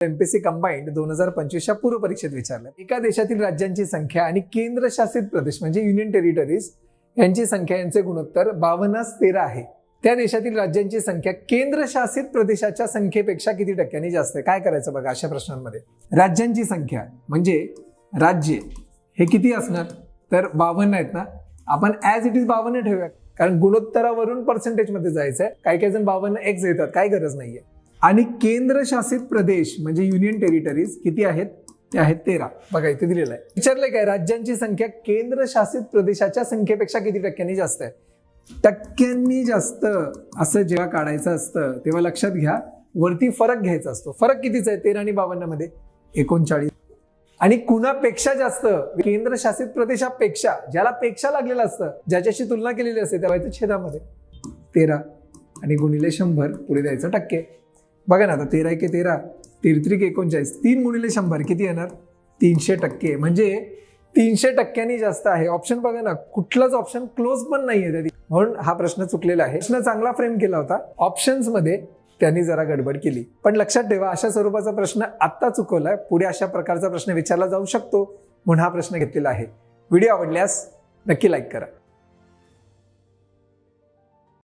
MPSC combined 2025च्या पूर्व परीक्षेत विचारलं. एका देशातील राज्यांची संख्या आणि केंद्रशासित प्रदेश म्हणजे युनियन टेरिटरीज यांची संख्या यांचे गुणोत्तर 52:13 आहे. त्या देशातील राज्यांची संख्या केंद्रशासित प्रदेशाच्या संख्येपेक्षा किती टक्क्यांनी जास्त आहे? काय करायचं बघा अशा प्रश्नांमध्ये. राज्यांची संख्या म्हणजे राज्य हे किती असणार? तर 52 आहेत ना, आपण ऍज इट इज 52 ठेवूया, कारण गुणोत्तरावरून पर्सेंटेज मध्ये जायचंय. काही जण 52x येतात, काही गरज नाहीये. आणि केंद्रशासित प्रदेश म्हणजे युनियन टेरिटरीज किती आहेत? ते आहेत 13. बघा इथे दिलेलं आहे. विचारलंय काय? राज्यांची संख्या केंद्रशासित प्रदेशाच्या संख्येपेक्षा किती टक्क्यांनी जास्त आहे? टक्क्यांनी जास्त असं जेव्हा काढायचं असतं तेव्हा लक्षात घ्या वरती फरक घ्यायचा असतो. फरक कितीचा आहे 13 आणि 52 मध्ये? 39. आणि कुणापेक्षा जास्त? केंद्रशासित प्रदेशापेक्षा, ज्याला पेक्षा लागलेलं असतं, ज्याच्याशी तुलना केलेली असते तेव्हा इथे छेदामध्ये 13 आणि गुणिले 100 पुढे द्यायचं टक्के. बघा ना आता 13 × 13 33 × 39 3 गुणिले 100 किती येणार? 300%. म्हणजे 300% जास्त आहे. ऑप्शन बघा ना, कुठलाच ऑप्शन क्लोज पण नाहीये त्याची, म्हणून हा प्रश्न चुकलेला आहे. प्रश्न चांगला फ्रेम केला होता, ऑप्शन्स मध्ये त्यांनी जरा गडबड केली. पण लक्षात ठेवा अशा स्वरूपाचा प्रश्न आत्ता चुकवलाय, पुढे अशा प्रकारचा प्रश्न विचारला जाऊ शकतो म्हणून हा प्रश्न घेतलेला आहे. व्हिडिओ आवडल्यास नक्की लाईक करा.